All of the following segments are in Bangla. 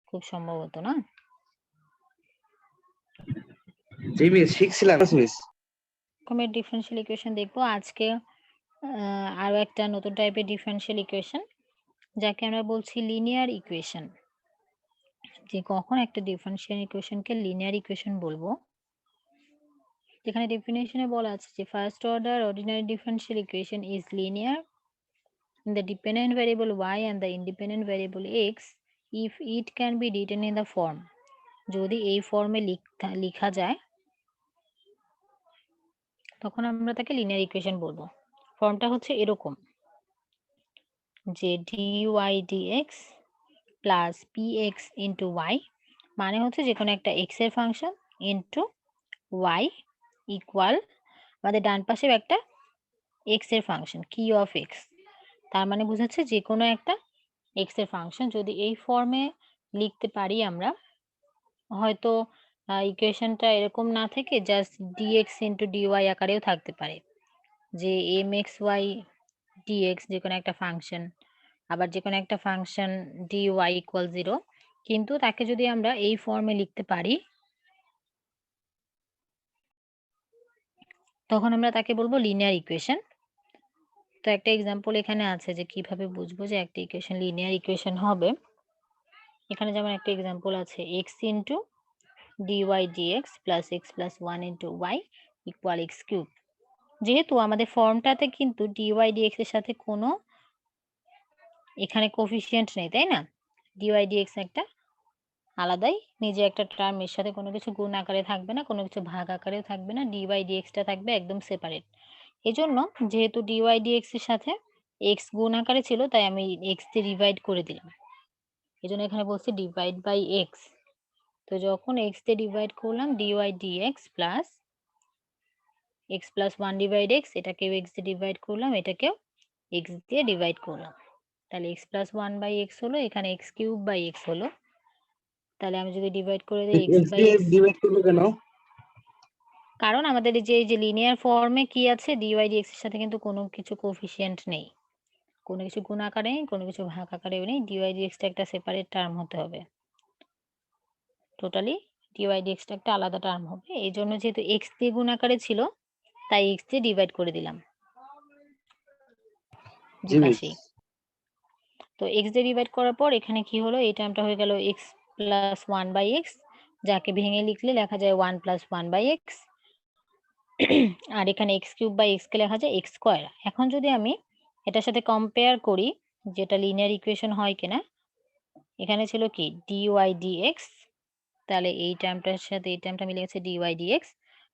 খুব সম্ভবত, না? জি মিস, শিখছিলাম মিস। রকমের ডিফারেনশিয়াল ইকুয়েশন দেখবো আজকে। আরো একটা নতুন টাইপের ডিফারেনশিয়াল ইকুয়েশন, যাকে আমরা বলছি লিনিয়ার ইকুয়েশন। যে কখন একটা ডিফারেনশিয়াল ইকুয়েশনকে লিনিয়ার ইকুয়েশন বলবো, যেখানে ডেফিনেশনে বলা আছে যে first order ordinary differential equation is linear in the dependent variable y and the independent variable x if it can be written in the form, যদি এই ফর্মে লেখা যায় তখন আমরা তাকে লিনিয়ার ইকুয়েশন বলবো। ফর্মটা হচ্ছে এরকম যে dy dx plus px into y, মানে হচ্ছে যে কোনো একটা x এর ফাংশন ইন্টু y ইকুয়াল আমাদের ডান পাশেও একটা x এর ফাংশন q অফ x, তার মানে বোঝাচ্ছে যে কোনো একটা x এর ফাংশন যদি এই ফর্মে লিখতে পারি আমরা, হয়তো ইকুয়েশনটা এরকম না থেকে জাস্ট dx ইন্টু dy আকারেও থাকতে পারে, যে mxy dx যে কোনো একটা ফাংশন, আবার যে কোনো একটা ফাংশন dy ইকুয়াল 0, কিন্তু তাকে যদি আমরা এই ফর্মে লিখতে পারি তখন আমরা তাকে বলবো লিনিয়ার ইকুয়েশন। তো একটা এক্সাম্পল এখানে আছে যে কিভাবে বুঝবো যে একটা ইকুয়েশন লিনিয়ার ইকুয়েশন হবে। এখানে যেমন একটা এক্সাম্পল আছে x into dy dx plus x plus 1 into y equal x cube. যেহেতু আমাদের ফর্মটাতে কিন্তু dy dx এর সাথে কোনো এখানে কোফিসিয়েন্ট নেই, তাই না? dy dx একটা আলাদাই নিজে একটা টার্ম, এর সাথে কোনো কিছু গুণ আকারে থাকবে না, কোনো কিছু ভাগ আকারেও থাকবে না, dy dx টা থাকবে একদম সেপারেট। এজন্য যেহেতু dy dx এর সাথে x গুণ আকারে ছিল তাই আমি x দিয়ে ডিভাইড করে দিলাম, এজন্য এখানে বলছি ডিভাইড বাই x। তো যখন x দিয়ে ডিভাইড করলাম dy dx plus x plus 1 divide x, এটাকেও x দিয়ে ডিভাইড করলাম, এটাকেও x দিয়ে ডিভাইড করলাম, তাহলে x প্লাস 1 বাই x হলো, এখানে x কিউব বাই x হলো। তাহলে আমি যদি ডিভাইড করে দিই x বাই x, ডিভাইড করব কেন? কারণ আমাদের এই যে লিনিয়ার ফর্মে কি আছে dy dx এর সাথে কিন্তু কোনো কিছু কোফিসিয়েন্ট নেই, কোনো কিছু গুণ আকারে নেই, কোনো কিছু ভাগ আকারেও নেই, dy dx টা একটা সেপারেট টার্ম হতে হবে, টোটালি dy dx টা একটা আলাদা টার্ম হবে। এই জন্য যেহেতু x দিয়ে গুণ আকারে ছিল তাই x দিয়ে ডিভাইড করে দিলাম দুপাশেই। তো x দিয়ে ডিভাইড করার পর এখানে কি হলো, এই টার্মটা হয়ে গেল x প্লাস 1 বাই x, যাকে ভেঙে লিখলে লেখা যায় 1 প্লাস 1 বাই x, আর এখানে x কিউব বাই x কে লেখা যায় x স্কয়ার। এখন যদি আমি এটার সাথে কম্পেয়ার করি যেটা লিনিয়ার ইকুয়েশন হয় কিনা, এখানে ছিল কি dy dx, তাহলে এই টার্মটার সাথে এই টার্মটা মিলে গেছে dy dx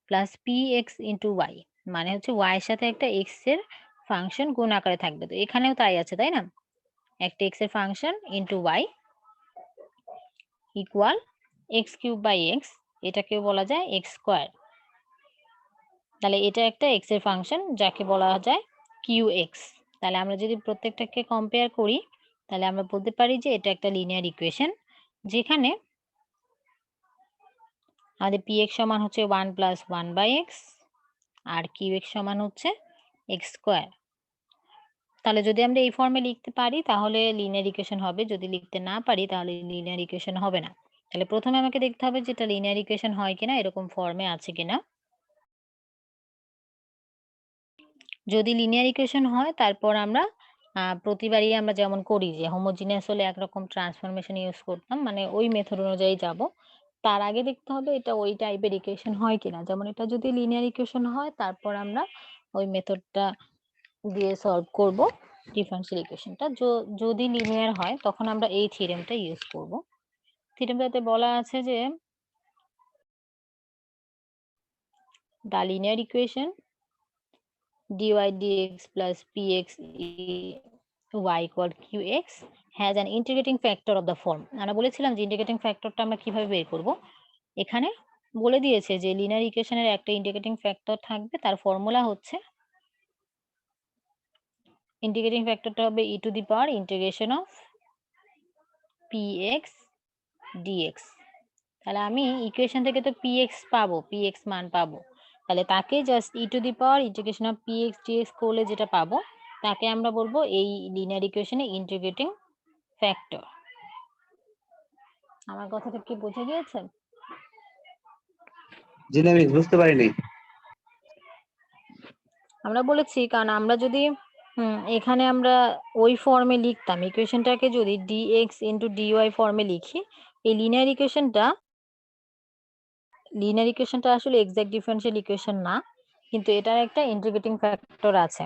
plus px into y, মানে হচ্ছে y এর সাথে একটা x এর ফাংশন গুণ আকারে থাকবে। তো এখানেও তাই আছে, তাই না? একটা x এর function into y equal x cube by x, এটাকেও বলা যায় x স্কয়ার। তাহলে এটা একটা x এর ফাংশন যাকে বলা যায় qx। তাহলে আমরা যদি প্রত্যেকটাকে কম্পেয়ার করি তাহলে আমরা বলতে পারি যে এটা একটা লিনিয়ার ইকুয়েশন, যেখানে আমাদের px সমান হচ্ছে 1 প্লাস 1 বাই x আর qx সমান হচ্ছে x স্কয়ার। তাহলে যদি আমরা এই ফর্মে লিখতে পারি তাহলে লিনিয়ার ইকুয়েশন হবে, যদি লিখতে না পারি তাহলে লিনিয়ার ইকুয়েশন হবে না। তাহলে প্রথমে আমাকে দেখতে হবে যে এটা লিনিয়ার ইকুয়েশন হয় কিনা, এরকম ফর্মে আছে কিনা। যদি লিনিয়ার ইকুয়েশন হয় তারপর আমরা প্রতিবারই আমরা যেমন করি যে হোমোজিনিয়াস হলে একরকম ট্রান্সফরমেশন ইউজ করতাম, মানে ওই মেথড অনুযায়ী যাব। তার আগে দেখতে হবে এটা ওই টাইপের ইকুয়েশন হয় কিনা, যেমন এটা যদি লিনিয়ার ইকুয়েশন হয় তারপর আমরা ওই মেথডটা দিয়ে সলভ করব ডিফারেনশিয়াল ইকুয়েশনটা। যদি লিনিয়ার হয় তখন আমরা এই থিওরেমটা ইউজ করব। থিওরেমটাতে বলা আছে যে the linear equation dy dx plus px y equal qx has an integrating factor of the form। আমরা বলেছিলাম যে ইন্টিগ্রেটিং ফ্যাক্টরটা আমরা কিভাবে বের করব। এখানে বলে দিয়েছে যে লিনিয়ার ইকুয়েশনের একটা ইন্টিগ্রেটিং ফ্যাক্টর থাকবে, তার ফর্মুলা হচ্ছে ইন্টিগ্রেটিং ফ্যাক্টরটা হবে e to the power integration of px dx। তাহলে আমি ইকুয়েশন থেকে তো px পাবো, px মান পাবো, তাহলে তাকে just e to the power integration of px dx করলে যেটা পাবো তাকে আমরা বলবো এই লিনিয়ার ইকুয়েশনে ইন্টিগ্রেটিং ফ্যাক্টর। আমার কথাটা কি বুঝে গিয়েছে? জি না মিস, বুঝতে পারিনি। আমরা বলেছি কারণ আমরা যদি এখানে আমরা ওই ফর্মে লিখতাম ইকুয়েশনটাকে, যদি dx ইন্টু dy ফর্মে লিখি, এই লিনিয়ার ইকুয়েশনটা আসলে এক্সাক্ট ডিফারেনশিয়াল ইকুয়েশন না, কিন্তু এটার একটা ইন্টিগ্রেটিং ফ্যাক্টর আছে,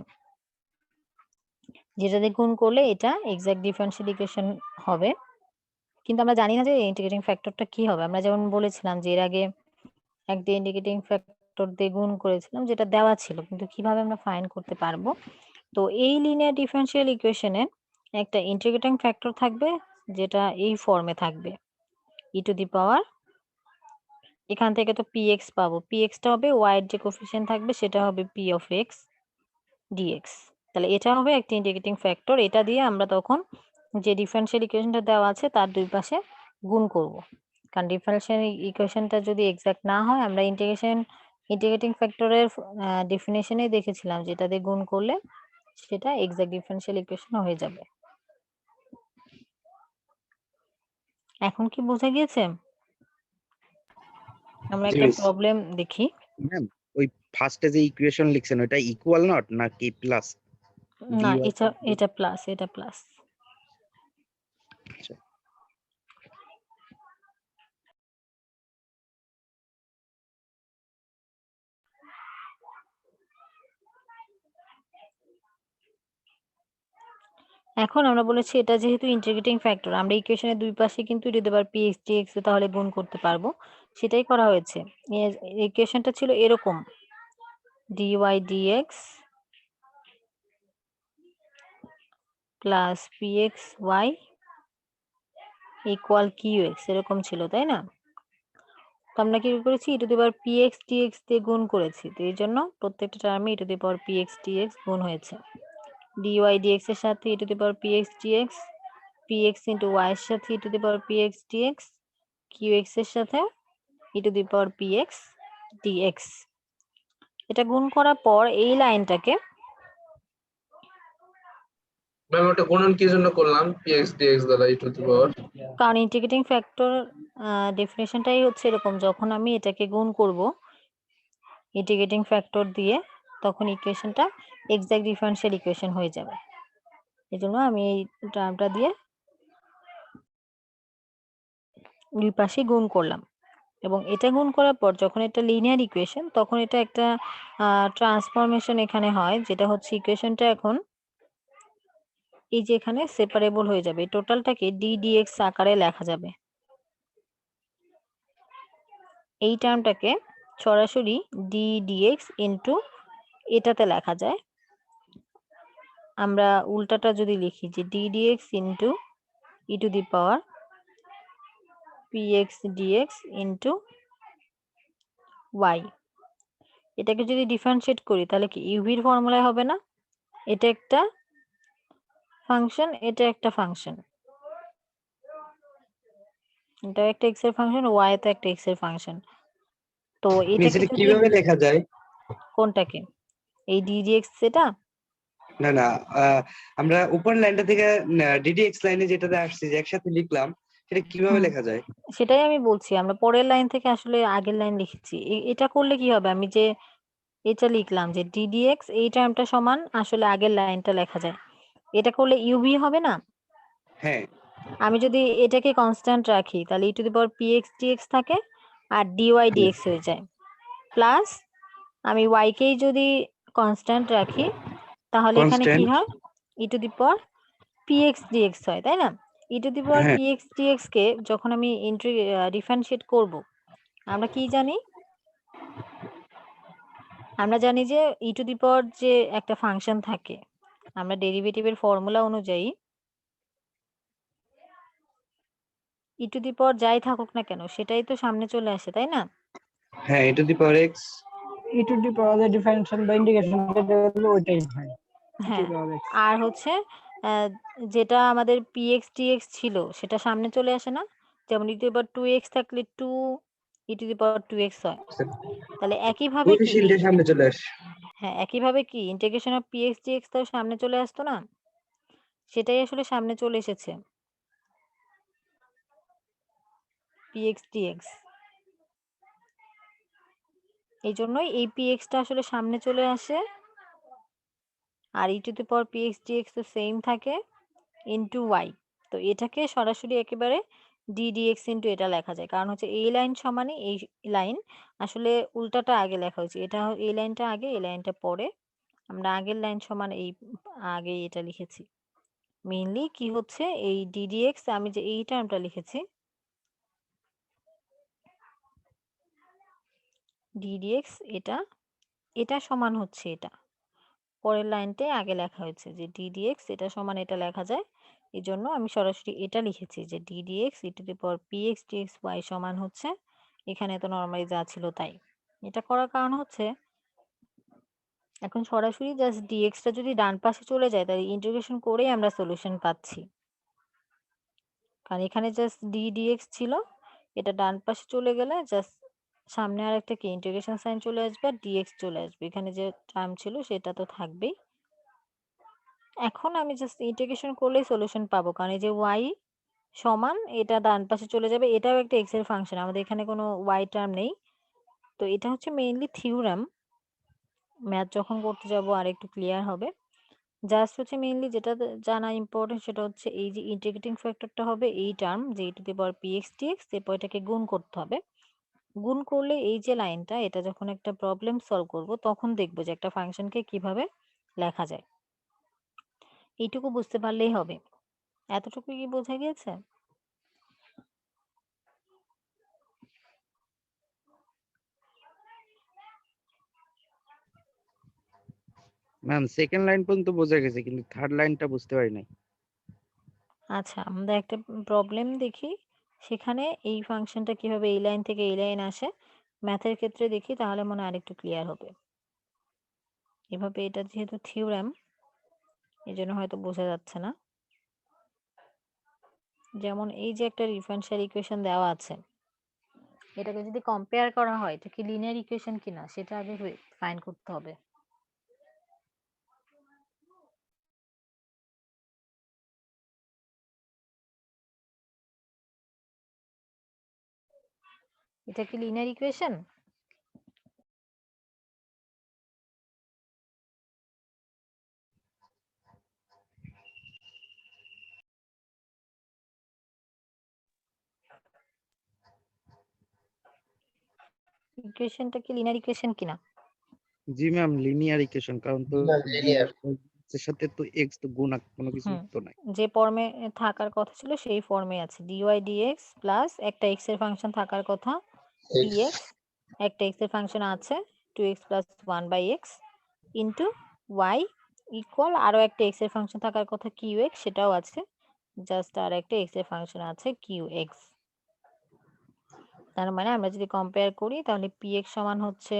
যেটা দিয়ে গুণ করলে এটা এক্সাক্ট ডিফারেনশিয়াল ইকুয়েশন হবে। কিন্তু আমরা জানি না যে ইন্টিগ্রেটিং ফ্যাক্টরটা কি হবে। আমরা যেমন বলেছিলাম যে এর আগে একটা ইন্টিগ্রেটিং ফ্যাক্টর দিয়ে গুণ করেছিলাম, যেটা দেওয়া ছিল, কিন্তু কিভাবে আমরা ফাইন্ড করতে পারবো। তো এই লিনিয়ার ডিফারেনশিয়াল ইকুয়েশনে একটা ইন্টিগ্রেটিং ফ্যাক্টর থাকবে, যেটা এই ফর্মে থাকবে, ই টু দি পাওয়ার, এখান থেকে তো px পাবো, px টা হবে y এর যে কোফিশিয়েন্ট থাকবে সেটা হবে p অফ x dx। তাহলে এটা হবে একটা ইন্টিগ্রেটিং ফ্যাক্টর, এটা দিয়ে আমরা তখন যে ডিফারেনশিয়াল ইকুয়েশনটা দেওয়া আছে তার দুই পাশে গুণ করব। কারণ ডিফারেনশিয়াল ইকুয়েশনটা যদি এক্সাক্ট না হয়, আমরা ইন্টিগ্রেটিং ফ্যাক্টরের ডেফিনেশনে দেখেছিলাম যেটা দিয়ে গুণ করলে সেটা এক্সাক্ট ডিফারেনশিয়াল ইকুয়েশন হয়ে যাবে। এখন কি বোঝা গিয়েছে? আমরা জি একটা মিস। প্রবলেম দেখি। ম্যাম, ওই ফার্স্টে যে ইকুয়েশন লিখছেন ওটা ইকুয়াল নট নাকি প্লাস? না, এটা প্লাস, এটা প্লাস। আচ্ছা। এখন আমরা বলেছি এটা যেহেতু ইন্টিগ্রেটিং ফ্যাক্টর, আমরা ইকুয়েশনের দুই পাশে কিন্তু e to the power px dx তাহলে গুণ করতে পারবো, সেটাই করা হয়েছে। ইকুয়েশনটা ছিল এরকম, dy dx plus px y equal qx, এরকম ছিল, তাই না? তো আমরা কি করেছি, e to the power px dx দিয়ে গুণ করেছি, তো এই জন্য প্রত্যেকটা টার্মে e to the power px dx গুণ হয়েছে। dy dx এর সাথে e to the power px dx, px into y এর সাথে e to the power px dx, qx এর সাথে e to the power px dx। এটা গুণ করার পর এই লাইনটাকে, ম্যাম ওটা গুণন কি জন্য করলাম px dx দ্বারা e টু দি পাওয়ার? কারণ ইন্টিগ্রেটিং ফ্যাক্টর ডেফিনেশনটাই হচ্ছে এরকম, যখন আমি এটাকে গুণ করব ইন্টিগ্রেটিং ফ্যাক্টর দিয়ে, তখন ইকুয়েশনটা এক্সাক্ট ডিফারেনশিয়াল ইকুয়েশন হয়ে যাবে। এজন্য আমি এই টার্মটা দিয়ে দুই পাশে গুণ করলাম, এবং এটা গুণ করার পর যখন এটা লিনিয়ার ইকুয়েশন, তখন এটা একটা ট্রান্সফরমেশন এখানে হয়, যেটা হচ্ছে ইকুয়েশনটা এখন এই যে এখানে সেপারেবল হয়ে যাবে, টোটালটাকে ডি ডিএক্স আকারে লেখা যাবে। এই টার্মটাকে সরাসরি ডি ডিএক্স ইন্টু এটাতে লেখা যায়। আমরা উল্টাটা যদি লিখি যে d dx into e to the power PX dx into y, এটাকে যদি ডিফারেন্সিয়েট করি তাহলে কি ইউভির ফর্মুলায় হবে না? এটা একটা ফাংশন, এটা একটা ফাংশন, এটা একটা এক্স এর ফাংশন, ওয়াই তো একটা এক্স এর ফাংশন। তো মিস, এটাকে এটা যদি, কিভাবে লেখা যায়? কোনটাকে? এই ডিডিএক্স এটা? না না, আমরা উপর লাইনটা থেকে ডিডিএক্স লাইনে যেটাতে আসছে যে একসাথে লিখলাম, সেটা কিভাবে লেখা যায়? সেটাই আমি বলছি, আমরা পরের লাইন থেকে আসলে আগের লাইন লিখেছি। এটা করলে কি হবে, আমি যে এটা লিখলাম যে ডিডিএক্স এই টার্মটা সমান আসলে আগের লাইনটা লেখা যায়, এটা করলে ইউভি হবে না? হ্যাঁ। আমি যদি এটাকে কনস্ট্যান্ট রাখি তাহলে e to the power PX d x থাকে আর ডিওয়াই ডিএক্স হয়ে যায়, প্লাস আমি ওয়াই কেই যদি কনস্ট্যান্ট রাখি তাহলে এখানে কি কনস্ট্যান্ট। হয়, e to the power PX d x হয়, তাই না? ই টু দি পাওয়ার হ্যাঁ। পিএক্স ডিএক্স কে যখন আমি ডিফারেন্সিয়েট করব, আমরা কি জানি? আমরা জানি যে ই টু দি পাওয়ার যে একটা ফাংশন থাকে, আমরা ডেরিভেটিভের ফর্মুলা অনুযায়ী ই টু দি পাওয়ার যাই থাকুক না কেন সেটাই তো সামনে চলে আসে, তাই না? হ্যাঁ, e to the power x. E to the power differential বা ইন্টিগ্রেশন যেটা হলো ওইটাই হয়। হ্যাঁ, আর হচ্ছে যেটা আমাদের px dx ছিল সেটা সামনে চলে আসে না? যেমন ই টু দি পাওয়ার 2x থাকলে 2 ই টু দি পাওয়ার 2x হয়। তাহলে একইভাবে কি কোএফিসিয়েন্টের সামনে চলে আসে। হ্যাঁ, একইভাবে কি ইন্টিগ্রেশন অফ px dx তাও সামনে চলে আসতো না? সেটাই আসলে সামনে চলে এসেছে। px dx। এই জন্যই এই px টা আসলে সামনে চলে আসে, আর e to the power px dx তো সেম থাকে ইনটু y। তো এটাকে সরাসরি একেবারে d dx ইনটু এটা লেখা যায়, কারণ হচ্ছে এই লাইন সমানই এই লাইন, আসলে উল্টাটা আগে লেখা হয়েছে, এটা এই লাইনটা আগে এই লাইনটা পরে, আমরা আগের লাইন সমান এই আগে এটা লিখেছি। মেইনলি কি হচ্ছে এই d dx, আমি যে এই টার্মটা লিখেছি d dx, এটা এটা সমান হচ্ছে এটা, পরের লাইনটাই আগে লেখা হয়েছে যে d dx এটা সমান এটা লেখা যায়, এই জন্য আমি সরাসরি এটা লিখেছি যে d dx e to the power px dx y সমান হচ্ছে এখানে তো নরমালি যা ছিল তাই। এটা করার কারণ হচ্ছে এখন সরাসরি জাস্ট dx টা যদি ডান পাশে চলে যায় তাহলে ইন্টিগ্রেশন করেই আমরা সলিউশন পাচ্ছি, কারণ এখানে জাস্ট d dx ছিল, এটা ডান পাশে চলে গেলে জাস্ট সামনে আর একটা কি ইন্টিগ্রেশন সাইন চলে আসবে আর dx চলে আসবে, এখানে যে টার্ম ছিল সেটা তো থাকবেই। এখন আমি জাস্ট ইন্টিগ্রেশন করলেই সলিউশন পাবো, কারণ এই যে y সমান এটা ডান পাশে চলে যাবে, এটাও একটা x এর ফাংশন, আমাদের এখানে কোনো y টার্ম নেই। তো এটা হচ্ছে মেইনলি থিওরাম, ম্যাথ যখন করতে যাব আর একটু ক্লিয়ার হবে। জাস্ট হচ্ছে মেইনলি যেটা জানা ইম্পর্টেন্ট সেটা হচ্ছে এই যে ইন্টিগ্রেটিং ফ্যাক্টরটা হবে এই টার্ম যে e to the power px dx, এরপর এটাকে গুণ করতে হবে। গুণ করলে এই যে লাইনটা, এটা যখন একটা প্রবলেম সলভ করব তখন দেখবো যে একটা ফাংশনকে কিভাবে লেখা যায়। এইটুকু বুঝতে পারলেই হবে। এতটুকু কি বোঝা গিয়েছে? ম্যাম সেকেন্ড লাইন পর্যন্ত বোঝা গেছে, কিন্তু থার্ড লাইনটা বুঝতে পারি নাই। আচ্ছা, আমরা একটা প্রবলেম দেখি, সেখানে এই ফাংশনটা কিভাবে এই লাইন থেকে এই লাইন আসে ম্যাথের ক্ষেত্রে দেখি, তাহলে মনে হয় আরেকটু ক্লিয়ার হবে। এভাবে এটা যেহেতু থিওরাম এই জন্য হয়তো বোঝা যাচ্ছে না। যেমন এই যে একটা ডিফারেনশিয়াল ইকুয়েশন দেওয়া আছে, এটাকে যদি কম্পেয়ার করা হয় এটা কি লিনিয়ার ইকুয়েশন কিনা সেটা আগে ফাইন্ড করতে হবে। এটা কি লিনিয়ার ইকুয়েশন? ইকুয়েশনটা কি লিনিয়ার ইকুয়েশন কিনা? জি ম্যাম, লিনিয়ার ইকুয়েশন, কারণ তো লিনিয়ার। এর সাথে তো এক্স তো গুণ কোনো কিছু হুম, তো নাই। যে ফর্মে থাকার কথা ছিল সেই ফর্মে আছে, dy dx প্লাস একটা x এর ফাংশন থাকার কথা px, একটা x এর ফাংশন আছে 2x plus 1/x into y equal আরো একটা x এর ফাংশন থাকার কথা qx, সেটাও আছে, জাস্ট আর একটা x এর ফাংশন আছে qx। তার মানে আমরা যদি কম্পেয়ার করি তাহলে px সমান হচ্ছে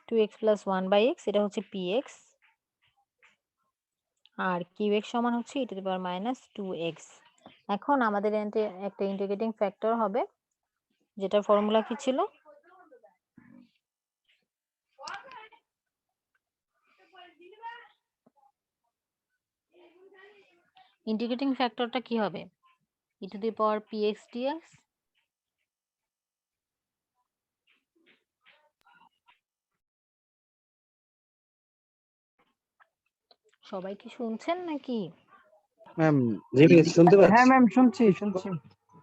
2x প্লাস 1/x, এটা হচ্ছে px, আর qx সমান হচ্ছে e to the power minus 2x। এখন আমাদের একটা ইন্টিগ্রেটিং ফ্যাক্টর হবে, যেটা ফর্মুলা কি ছিল? ইন্টিগ্রেটিং ফ্যাক্টরটা কি হবে? e to the power px dx সবাই কি শুনছেন নাকি? ম্যাম জি মিস শুনতে হ্যাঁ পাচ্ছি। ম্যাম, শুনছি শুনছি।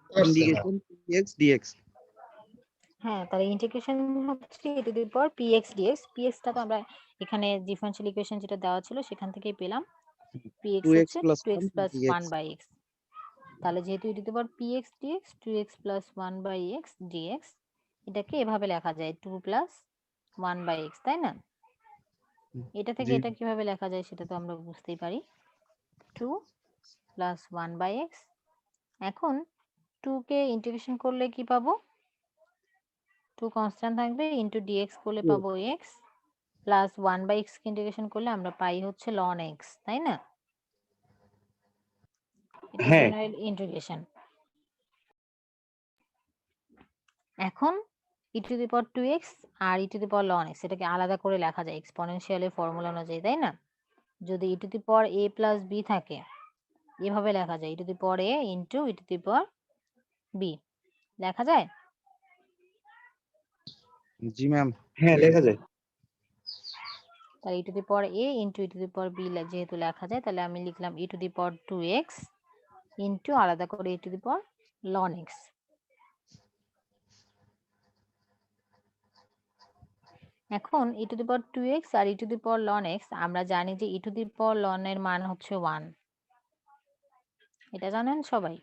Integration x dx. হ্যাঁ, তাহলে ইন্টিগ্রেশন হচ্ছে e to the power px dx। px টা তো আমরা এখানে ডিফারেনশিয়াল ইকুয়েশন যেটা দেওয়া ছিল সেখান থেকেই পেলাম, px 2x হচ্ছে plus 2x 1 plus dx। 1/x। তাহলে যেহেতু e to the power px dx 2x plus 1/x dx, এটাকে এভাবে লেখা যায় 2 প্লাস 1/x, তাই না? এটা থেকে জি এটা কিভাবে লেখা যায় সেটা তো আমরা বুঝতেই পারি, 2 প্লাস 1/x। এখন 2 কে ইন্টিগ্রেশন করলে কি পাবো? 2 কনস্ট্যান্ট থাকবে, ইন্টু dx করলে পাবো x, প্লাস 1/x কে ইন্টিগ্রেশন করলে আমরা পাই হচ্ছে ln x, তাই না? এটা হ্যাঁ, জেনারেল ইন্টিগ্রেশন। এখন e to the power 2x আর e to the power ln x এটাকে আলাদা করে লেখা যায় এক্সপোনেনশিয়ালের ফর্মুলা অনুযায়ী, তাই না? যদি e to the power a plus b থাকে এভাবে লেখা যায়, e to the power a into e to the power b লেখা যায়। জি ম্যাম। হ্যাঁ লেখা যায়। তাহলে e to the power a into e to the power b যেহেতু লেখা যায়, তাহলে আমি লিখলাম ই to the power 2x into আলাদা করে e to the power ln x। এখন e to the power 2x আর e to the power ln x, আমরা জানি যে ই টু দি পাওয়ার ln এর মান হচ্ছে 1, এটা জানেন সবাই।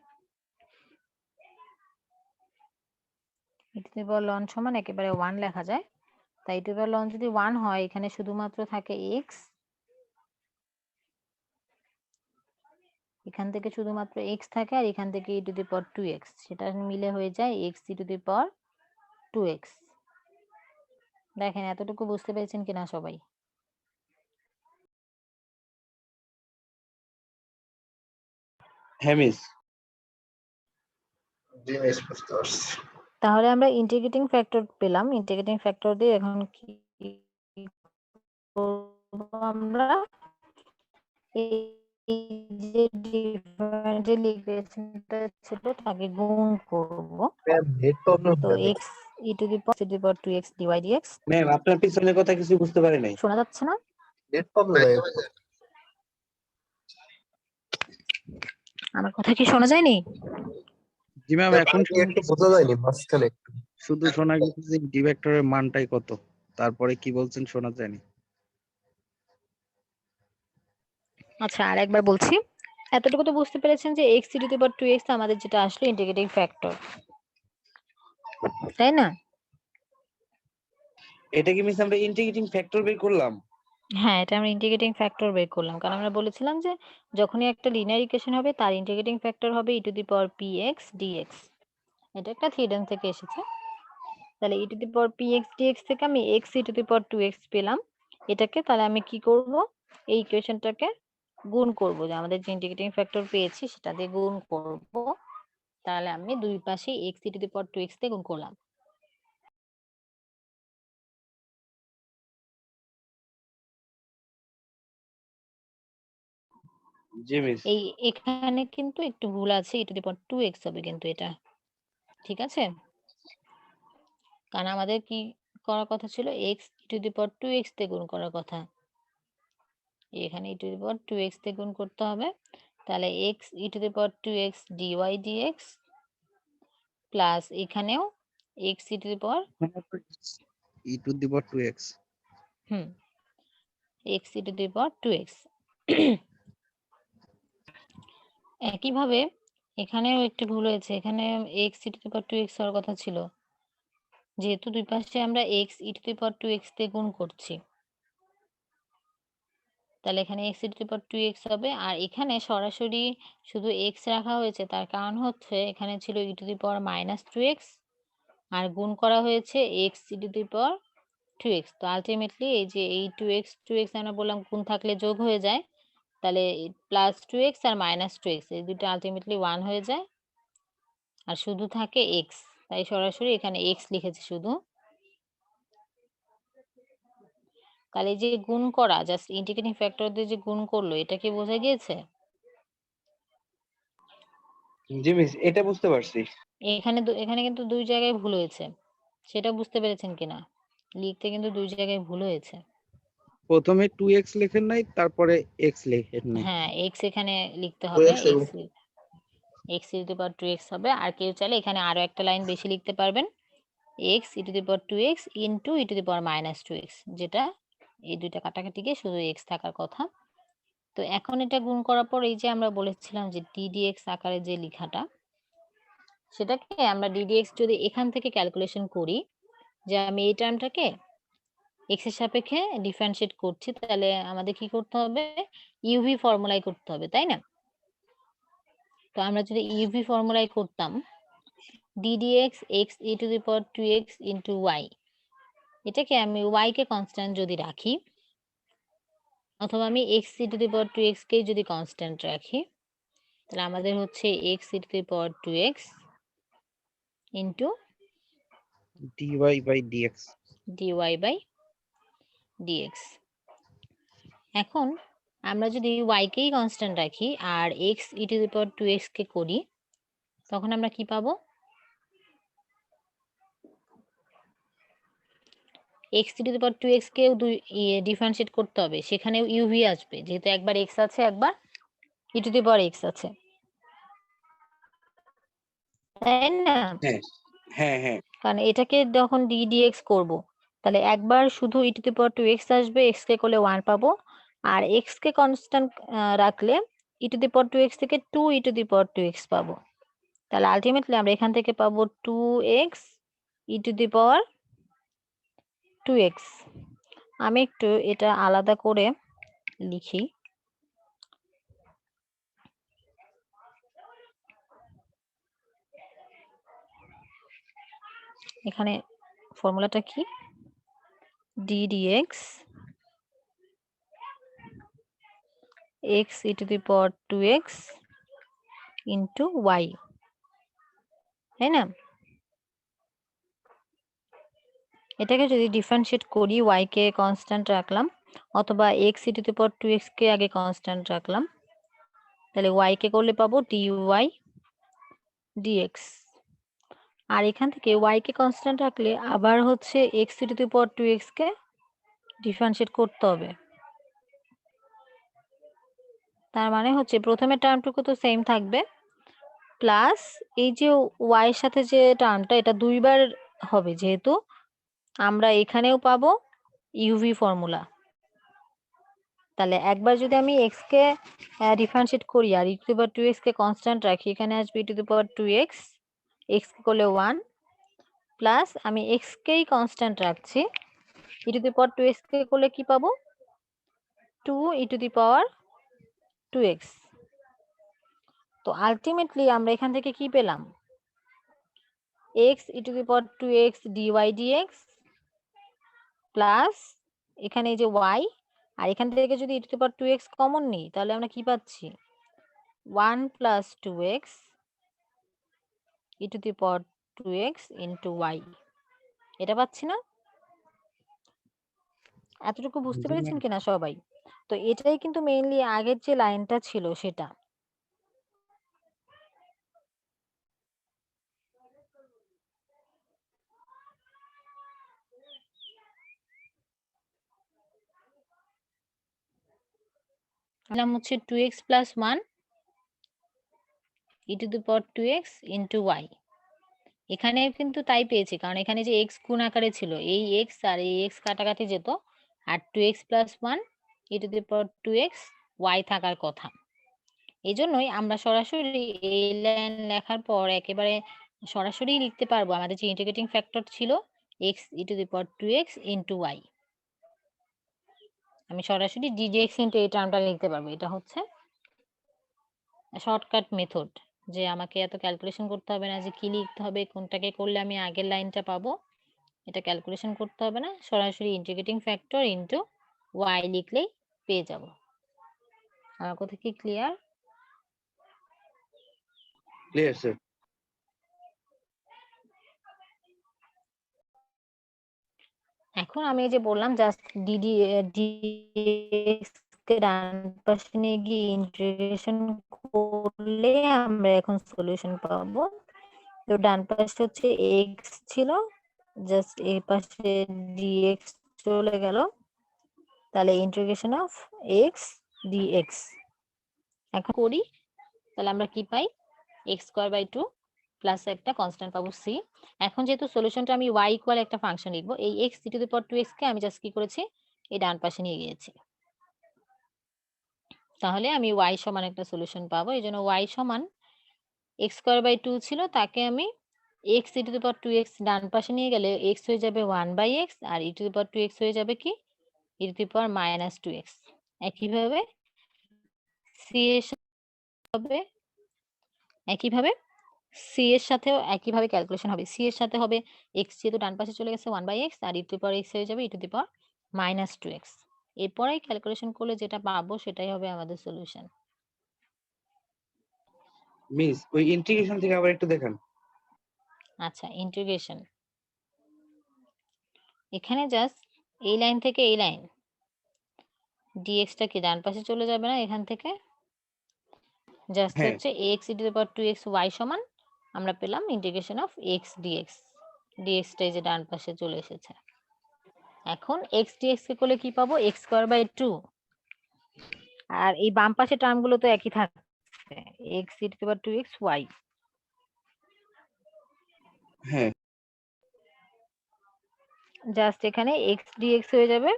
ই টু দি পাওয়ার ln সমান একেবারে 1 লেখা যায়। তাই ই টু দি পাওয়ার ln যদি 1 হয়, এখানে শুধুমাত্র থাকে x, এখান থেকে শুধুমাত্র x থাকে, আর এখান থেকে ই টু দি পাওয়ার 2x, সেটা মিলে হয়ে যায় x e to the power 2x। দেখেন এতটুকু বুঝতে পেরেছেন কিনা সবাই? হ্যাঁ মিস। জি মিস, বুঝতে পারছি। তাহলে আমরা ইন্টিগ্রেটিং ফ্যাক্টর পেলাম। ইন্টিগ্রেটিং ফ্যাক্টর দিয়ে এখন কি করব আমরা? এই যে ডিফারেন্সিয়াল ইকুয়েশনটা ছিল তাকে গুণ করব। ম্যাম নেট প্রবলেম তো x e to the power 2x dy dx। Ma'am আপনার পিছনের কথা কিছু বুঝতে পারি নাই। শোনা যাচ্ছে না? Net problem. আমার কথা কি শোনা যায়নি? জি ম্যাম, এখন একটু বোঝা যায়নি মাঝখানে একটু। শুধু শোনা গেছে যে ডি ভেক্টরের মানটাই কত, তারপরে কি বলছেন শোনা যায়নি। আচ্ছা আরেকবার বলছি। এতটুকু তো বুঝতে পেরেছেন যে x e to the power 2x আমাদের যেটা আসলো ইন্টিগ্রেটিং ফ্যাক্টর, তাই না? এটা কি মিস আমরা ইন্টিগ্রেটিং ফ্যাক্টর বের করলাম? হ্যাঁ, এটা আমরা ইন্টিগ্রেটিং ফ্যাক্টর বের করলাম। কারণ আমরা বলেছিলাম যে যখনই একটা লিনিয়ার ইকুয়েশন হবে তার ইন্টিগ্রেটিং ফ্যাক্টর হবে e to the power px dx। এটা একটা থিওরেম থেকে এসেছে। তাহলে e to the power px dx থেকে আমি x e to the power 2x পেলাম। এটাকে তাহলে আমি কি করব? এই ইকুয়েশনটাকে গুণ করব, যে আমাদের যে ইন্টিগ্রেটিং ফ্যাক্টর পেয়েছি সেটা দিয়ে গুণ করব। তাহলে আমি দুই পাশে x e to the power 2x দিয়ে গুণ করলাম। জি মিস। এই এখানে কিন্তু একটু ভুল আছে, ই টু দি পাওয়ার 2x হবে কিন্তু এটা। ঠিক আছে? কারণ আমাদের কি করার কথা ছিল, x e to the power 2x দিয়ে গুণ করার কথা। এখানে ই টু দি পাওয়ার 2x দিয়ে গুণ করতে হবে। তাহলে x e to the power 2x dy dx plus এখানেও x e to the power E to the power 2x। x e to the power 2x। একইভাবে এখানেও একটু ভুল হয়েছে। এখানে x e to the power 2x হওয়ার কথা ছিল। যেহেতু দুই পাশে আমরা x e to the power 2x দিয়ে গুণ করছি, তাহলে এখানে x e to the power 2x হবে। আর এখানে সরাসরি শুধু x রাখা হয়েছে, তার কারণ হচ্ছে এখানে ছিল ই টু দি পাওয়ার -2x আর গুণ করা হয়েছে x e to the power 2x। তো আলটিমেটলি এই যে এই 2x আমরা বললাম গুণ থাকলে যোগ হয়ে যায়, তাহলে +2x আর -2x এই দুটো আলটিমেটলি 1 হয়ে যায় আর শুধু থাকে x। তাই সরাসরি এখানে x লিখেছি শুধু। তাহলে এই যে গুণ করা, জাস্ট ইন্টিগ্রেটিং ফ্যাক্টর দিয়ে যে গুণ করলো, এটা কি বোঝা গিয়েছে? জি মিস, এটা বুঝতে পারছি। এখানে কিন্তু দুই জায়গায় ভুল হয়েছে, সেটা বুঝতে পেরেছেন কিনা? লিখতে কিন্তু দুই জায়গায় ভুল হয়েছে। প্রথমে 2x লেখেন নাই, তারপরে x লেখেন নাই। হ্যাঁ, x এখানে লিখতে হবে, 2x এবং x e to the power 2x হবে। আর কেউ চাইলে এখানে আরো একটা লাইন বেশি লিখতে পারবেন, x e to the power 2x into E to the power -2x, যেটা এই দুইটা কাটাকাটি গিয়ে শুধু x থাকার কথা। তো এখন এটা গুণ করার পর এই যে আমরা বলেছিলাম যে ddx আকারে যে লেখাটা, সেটাকে আমরা ddx যদি এখান থেকে ক্যালকুলেশন করি, যে আমি এই টার্মটাকে x এর সাপেক্ষে ডিফারেন্সিয়েট করছি, তাহলে আমাদের কি করতে হবে? ইউভি ফর্মুলায় করতে হবে, তাই না? তো আমরা যদি ইউভি ফর্মুলায় করতাম ddx x e to the power 2x into y, এটাকে আমি y কে কনস্ট্যান্ট যদি রাখি, অথবা আমি x e to the power 2x কে যদি কনস্ট্যান্ট রাখি, তাহলে আমাদের হচ্ছে x e to the power 2x into dy by dx। dy by dx। এখন আমরা যদি y কেই কনস্ট্যান্ট রাখি আর x e⁻²x কে করি, তখন আমরা কি পাবো? x e⁻²x কেও ডিফারেন্সিয়েট করতে হবে, সেখানেও uv আসবে, যেহেতু একবার x আছে একবার e⁻x আছে, তাই না? হ্যাঁ হ্যাঁ হ্যাঁ কারণ এটাকে যখন dx করব, তাহলে একবার শুধু e⁻²x আসবে, x কে করলে 1 পাবো, আর x কে কনস্ট্যান্ট রাখলে e⁻²x থেকে 2e⁻²x পাবো। তাহলে আলটিমেটলি আমরা এখান থেকে পাবো 2x e⁻²x। আমি একটু এটা আলাদা করে লিখি। এখানে ফর্মুলাটা কি? ddx x e⁻²x into y, তাই না? এটাকে যদি ডিফারেন্সিয়েট করি, y কে কনস্ট্যান্ট রাখলাম, অথবা x e⁻²x কে আগে কনস্ট্যান্ট রাখলাম, তাহলে y কে করলে পাবো dy dx। আর এখান থেকে y কে কনস্ট্যান্ট রাখলে আবার হচ্ছে x e⁻²x কে ডিফারেন্সিয়েট করতে হবে। তার মানে হচ্ছে প্রথমের টার্মটুকু তো সেম থাকবে, প্লাস এই যে y এর সাথে যে টার্মটা, এটা দুইবার হবে, যেহেতু আমরা এখানেও পাবো ইউভি ফর্মুলা। তাহলে একবার যদি আমি x কে ডিফারেন্সিয়েট করি আর e⁻²x কে কনস্ট্যান্ট রাখি, এখানে আসবে e⁻²x, x কে করলে 1, প্লাস আমি x কেই কনস্ট্যান্ট রাখছি, e⁻²x কে করলে কি পাবো? 2e⁻²x। তো আলটিমেটলি আমরা এখান থেকে কি পেলাম? x e⁻²x dy dx plus এখানে এই যে y, আর এখান থেকে যদি e⁻²x কমন নিই, তাহলে আমরা কি পাচ্ছি? 1 + 2x e⁻²x into y, এটা পাচ্ছি না? এতটুকু বুঝতে জি পেরেছেন ম্যাম। কিনা সবাই? তো এটাই কিন্তু মেইনলি আগের যে লাইনটা ছিল সেটা। দিলাম হচ্ছে 2x + 1 e⁻²x into y। এখানেও কিন্তু তাই পেয়েছি, কারণ এখানে যে x গুণ আকারে ছিল, এই x আর এই x কাটাকাটি যেত, আর 2x + 1 e⁻²x y থাকার কথা। এজন্যই আমরা সরাসরি এই লাইন লেখার পর একেবারে সরাসরি লিখতে পারবো আমাদের যে ইন্টিগ্রেটিং ফ্যাক্টর ছিল x e⁻²x into y। আমি সরাসরি ddx into এই টার্মটা লিখতে পারবো। এটা হচ্ছে শর্টকাট মেথড, যে আমাকে এত ক্যালকুলেশন করতে হবে না যে কি লিখতে হবে, কোনটাকে করলে আমি আগের লাইনটা পাবো, এটা ক্যালকুলেশন করতে হবে না, সরাসরি ইন্টিগ্রেটিং ফ্যাক্টর ইনটু y লিখলেই পেয়ে যাব। আমার কথা কি ক্লিয়ার? Clear sir. এখন আমি এই যে বললাম জাস্ট dx কে ডান পাশে নিয়ে গিয়ে ইন্টিগ্রেশন করলে আমরা এখন সলিউশন পাবো। তো ডান পাশে হচ্ছে x ছিল, জাস্ট এই পাশে dx চলে গেল, তাহলে ইন্টিগ্রেশন অফ x dx এখন করি, তাহলে আমরা কি পাই? x² / 2 প্লাস একটা কনস্ট্যান্ট পাবো c। এখন যেহেতু সলিউশনটা আমি y ইকুয়াল একটা ফাংশন লিখবো, এই x e⁻²x কে আমি জাস্ট কি করেছি, এই ডান পাশে নিয়ে গিয়েছি, তাহলে আমি y সমান একটা সলিউশন পাবো। এই জন্য y সমান x² / 2 ছিল, তাকে আমি x e⁻²x ডান পাশে নিয়ে গেলে x হয়ে যাবে 1/x, আর e⁻²x হয়ে যাবে কি e⁻²x। একইভাবে c এর সাথে হবে, একইভাবে c এর সাথেও একইভাবে ক্যালকুলেশন হবে। c এর সাথে হবে x যেহেতু ডান পাশে চলে গেছে 1/x, আর e⁻x হয়ে যাবে e⁻²x। এরপরে ক্যালকুলেশন করলে যেটা পাবো সেটাই হবে আমাদের সলিউশন। মিস ওই ইন্টিগ্রেশন থেকে আবার একটু দেখান। আচ্ছা, ইন্টিগ্রেশন এখানে জাস্ট এই লাইন থেকে এই লাইন ডিএক্সটা কি ডান পাশে চলে যাবে না এখান থেকে? জাস্ট হ্যাঁ হচ্ছে x e to the power 2x y সমান আমরা পেলাম ইন্টিগ্রেশন অফ x dx। ডিএক্সটা এই যে ডান পাশে চলে এসেছে। এখন x dx কে করলে কি পাবো? x square by 2। আর এই বাম পাশের টার্মগুলো তো একই থাকছে। x e to the power 2x y। হ্যাঁ জাস্ট এখানে x dx হয়ে যাবে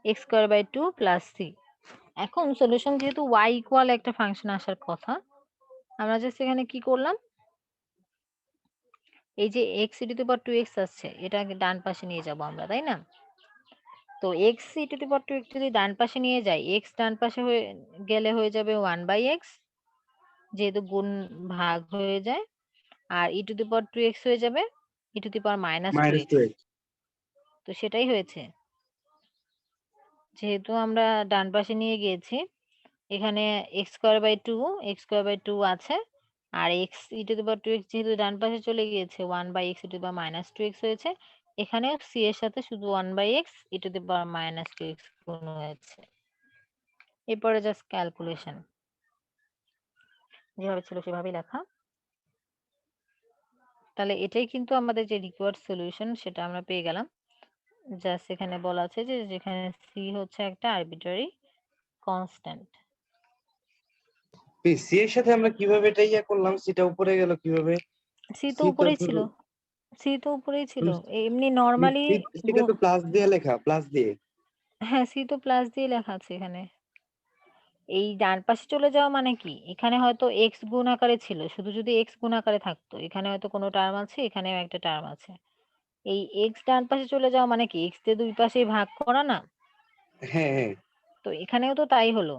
x square by 2 plus c। এখন সলিউশন যেহেতু y ইকুয়াল একটা ফাংশন আসার কথা, আমরা জাস্ট এখানে কি করলাম? এই যে x e to the power 2x আসছে, এটাকে ডান পাশে নিয়ে যাব আমরা, তাই না? তো x e to the power 2x যদি ডান পাশে নিয়ে যাই, x ডান পাশে হয়ে গেলে হয়ে যাবে 1/x, যেহেতু গুণ ভাগ হয়ে যায়। আর e to the power 2x হয়ে যাবে ই to the power minus -2x 2x। তো সেটাই হয়েছে। যেহেতু আমরা ডান পাশে নিয়ে গিয়েছি, এখানে x স্কয়ার বাই 2 আছে। আর x e to the power 2x যেহেতু ডান পাশে চলে গিয়েছে 1/x E to the power minus 2x হয়েছে। এখানেও c এর সাথে শুধু 1/x E to the power minus 2x গুণ হয়েছে। এরপরে জাস্ট ক্যালকুলেশন যেভাবে ছিল সেভাবেই লেখা। তাহলে এটাই কিন্তু আমাদের যে রিকোয়ার্ড সলিউশন সেটা আমরা পেয়ে গেলাম। জাস্ট এখানে বলা আছে যে যেখানে c হচ্ছে একটা আরবিট্রারি কনস্ট্যান্ট। c এর সাথে আমরা কিভাবে এটা ইয়া করলাম? সেটা উপরে গেল কিভাবে? c c তো তো উপরেই ধরো ছিল। c তো উপরেই ছিল। এমনি নরমালি সেটা তো প্লাস দিয়ে লেখা, প্লাস দিয়ে। হ্যাঁ, c তো প্লাস দিয়ে লেখা আছে এখানে। এই ডান পাশে চলে যাওয়া মানে কি? এখানে হয়তো x গুণ আকারে ছিল। শুধু যদি x গুণ আকারে থাকতো, এখানে হয়তো কোনো টার্ম আছে, এখানেও একটা টার্ম আছে। এই x ডান পাশে চলে যাওয়া মানে কি? x দিয়ে দুই পাশেই ভাগ করা না? হ্যাঁ হ্যাঁ তো এখানেও তো তাই হলো।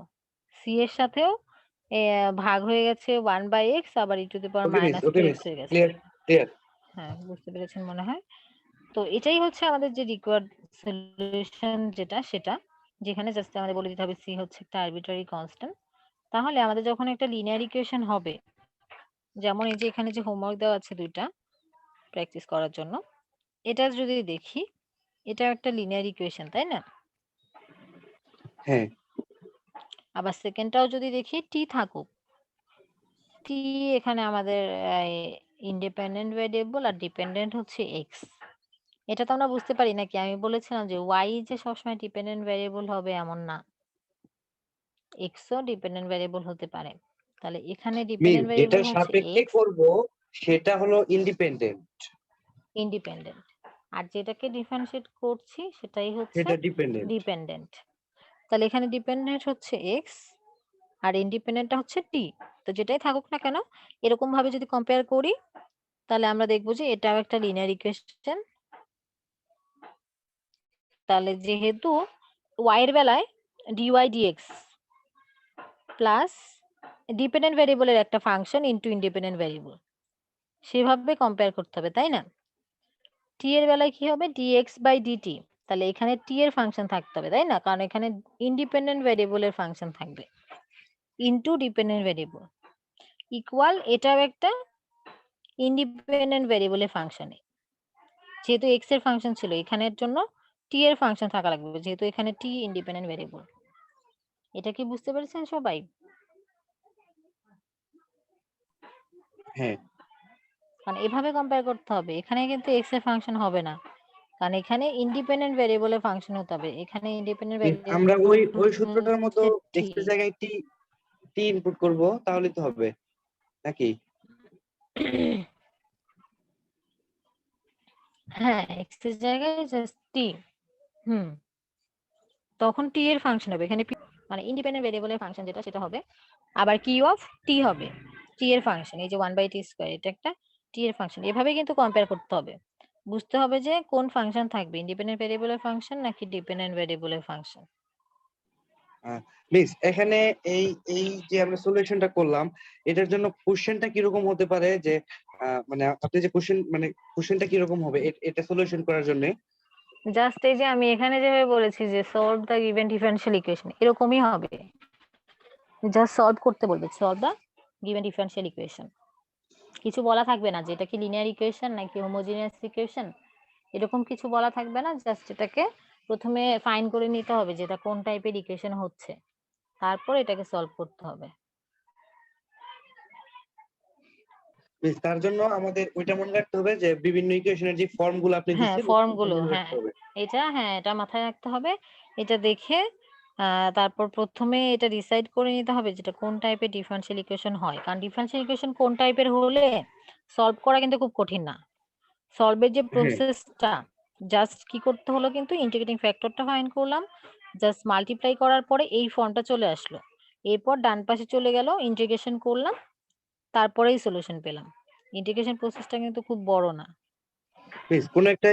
c এর সাথেও ভাগ হয়ে গেছে 1/x, আবার e to the power okay miss, minus okay 2x miss, হয়ে গেছে। Clear clear. হ্যাঁ, বুঝতে পেরেছেন মনে হয়। তো এটাই হচ্ছে আমাদের যে রিকোয়ার্ড সলিউশন যেটা সেটা, যেখানে জাস্ট আমাদের বলে দিতে হবে c হচ্ছে একটা আরবিট্রারি কনস্ট্যান্ট। তাহলে আমাদের যখন একটা লিনিয়ার ইকুয়েশন হবে, যেমন এই যে এখানে যে হোমওয়ার্ক দেওয়া আছে 2টা প্র্যাকটিস করার জন্য, এটা যদি দেখি, এটা একটা লিনিয়ার ইকুয়েশন, তাই না? হ্যাঁ আবার সেকেন্ডটাও যদি দেখি t থাকুক, t এখানে আমাদের ইন্ডিপেন্ডেন্ট ভেরিয়েবল আর ডিপেন্ডেন্ট হচ্ছে x। এটা তো আমরা বুঝতে পারি নাকি? আমি বলেছিলাম যে y যে সবসময় ডিপেন্ডেন্ট ভেরিয়েবল হবে এমন না, x ও ডিপেন্ডেন্ট ভেরিয়েবল হতে পারে। তাহলে এখানে মিস, ডিপেন্ডেন্ট ভেরিয়েবল যেটার হচ্ছে সাপেক্ষে x, করব সেটা হলো ইন্ডিপেন্ডেন্ট, ইন্ডিপেন্ডেন্ট। আর যেটাকে ডিফারেন্সিয়েট করছি সেটাই হচ্ছে সেটা ডিপেন্ডেন্ট। ডিপেন্ডেন্ট। তাহলে এখানে ডিপেন্ডেন্ট হচ্ছে x আর ইন্ডিপেন্ডেন্টটা হচ্ছে t। তো যেটাই থাকুক না কেন, এরকম ভাবে যদি কম্পেয়ার করি, তাহলে আমরা দেখবো যে এটাও একটা লিনিয়ার ইকুয়েশন। তাহলে যেহেতু y এর বেলায় dy dx প্লাস ডিপেন্ডেন্ট ভেরিয়েবলের একটা ফাংশন ইনটু ইন্ডিপেন্ডেন্ট ভেরিয়েবল, সেভাবে কম্পেয়ার করতে হবে, তাই না? t এর বেলায় কি হবে? dx by dt। তাহলে এখানে t এর ফাংশন থাকতে হবে, তাই না? কারণ এখানে ইন্ডিপেন্ডেন্ট ভেরিয়েবলের ফাংশন থাকবে ইনটু ডিপেন্ডেন্ট ভেরিয়েবল ইকুয়াল এটাও একটা ইন্ডিপেন্ডেন্ট ভেরিয়েবলের ফাংশনে। যেহেতু x এর ফাংশন ছিল, এখানের জন্য t এর ফাংশন থাকা লাগবে, যেহেতু এখানে t ইন্ডিপেন্ডেন্ট ভেরিয়েবল। এটা কি বুঝতে পেরেছেন সবাই? হ্যাঁ কারণ এভাবে কম্পেয়ার করতে হবে। এখানে কিন্তু x এর ফাংশন হবে না, কারণ এখানে ইন্ডিপেন্ডেন্ট ভেরিয়েবলের ফাংশন হতে হবে। এখানে ইন্ডিপেন্ডেন্ট আমরা ওই ভেরিয়েবল ওই সূত্রটার মতো হচ্ছে t। x এর জায়গায় টি টি ইনপুট করব, তাহলে তো হবে নাকি? হ্যাঁ, x এর জায়গায় জাস্ট t। হুম, তখন t এর ফাংশন হবে এখানে মানে ইন্ডিপেন্ডেন্ট ভেরিয়েবলের ফাংশন যেটা সেটা হবে। আবার কি অফ t হবে t এর ফাংশন, এই যে 1/t², এটা একটা t এর ফাংশন। এভাবে কিন্তু কম্পেয়ার করতে হবে। বুঝতে হবে যে কোন ফাংশন থাকবে, ইন্ডিপেন্ডেন্ট ভেরিয়েবলের ফাংশন নাকি ডিপেন্ডেন্ট ভেরিয়েবলের ফাংশন। মিস, এখানে এই এই যে আমরা সলিউশনটা করলাম, এটার জন্য কোশ্চেনটা কিরকম হতে পারে? যে মানে আপনি যে কোশ্চেনটা কিরকম হবে এটা সলিউশন করার জন্য? জাস্ট এই যে আমি এখানে যেভাবে বলেছি যে solve the given differential equation, এরকমই হবে। জাস্ট সলভ করতে বলবে, solve the given differential equation. কিছু বলা থাকবে না যে এটা কি লিনিয়ার ইকুয়েশন নাকি হোমোজিনিয়াস ইকুয়েশন, এরকম কিছু বলা থাকবে না। জাস্ট এটাকে প্রথমে ফাইন্ড করে নিতে হবে যে এটা কোন টাইপের ইকুয়েশন হচ্ছে, তারপর এটাকে সলভ করতে হবে। মিস তার জন্য আমাদের ওইটা মনে রাখতে হবে যে বিভিন্ন ইকুয়েশনের যে ফর্ম গুলো আপনি হ্যাঁ, দিচ্ছেন ফর্ম ওটা গুলো, মনে হ্যাঁ রাখতে হবে। এটা মাথায় রাখতে হবে। এটা দেখে তারপর প্রথমে এটা ডিসাইড করে নিতে হবে যেটা কোন টাইপের ডিফারেনশিয়াল ইকুয়েশন হয়, কারণ ডিফারেনশিয়াল ইকুয়েশন কোন টাইপের হলে সলভ করা কিন্তু খুব কঠিন না। সলভের যে হ্যাঁ প্রসেসটা, জাস্ট কি করতে হলো, কিন্তু ইন্টিগ্রেটিং ফ্যাক্টরটা ফাইন্ড করলাম, জাস্ট মাল্টিপ্লাই করার পরে এই ফর্মটা চলে আসলো, এরপর ডান পাশে চলে গেল, ইন্টিগ্রেশন করলাম, তারপরেই সলিউশন পেলাম। ইন্টিগ্রেশন প্রসেসটা কিন্তু খুব বড় না। মিস কোন একটা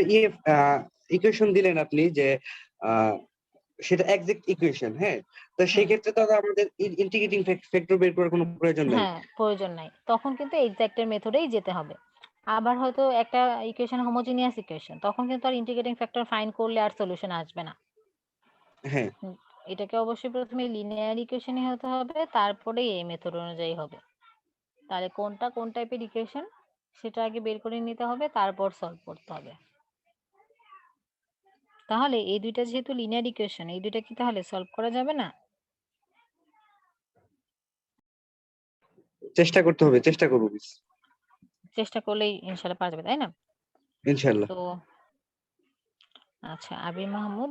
ইকুয়েশন দিলেন আপনি যে আহ, সেটা এক্সাক্ট ইকুয়েশন, হ্যাঁ, তো সেই ক্ষেত্রে তো আমাদের ইন্টিগ্রেটিং ফ্যাক্টর বের করার কোনো প্রয়োজন নাই। হ্যাঁ, প্রয়োজন নাই, তখন কিন্তু এক্সাক্টের মেথডেই যেতে হবে। আবার হয়তো একটা ইকুয়েশন হোমোজিনিয়াস ইকুয়েশন, তখন কিন্তু আর ইন্টিগ্রেটিং ফ্যাক্টর ফাইন্ড করলে আর সলিউশন আসবে না। হ্যাঁ এটাকে অবশ্যই প্রথমে লিনিয়ার ইকুয়েশনই হতে হবে, তারপরে এই মেথড অনুযায়ী হবে। তাহলে কোনটা কোন টাইপের ইকুয়েশন সেটা আগে বের করে নিতে হবে, তারপর সলভ করতে হবে। তাহলে এই দুইটা যেহেতু লিনিয়ার ইকুয়েশন, এই দুইটা কি তাহলে সলভ করা যাবে না? চেষ্টা করতে হবে, চেষ্টা করবো মিস, চেষ্টা করলেই ইনশাল্লাহ পারা যাবে, তাই না? ইনশাল্লাহ। তো আচ্ছা, আবির মাহমুদ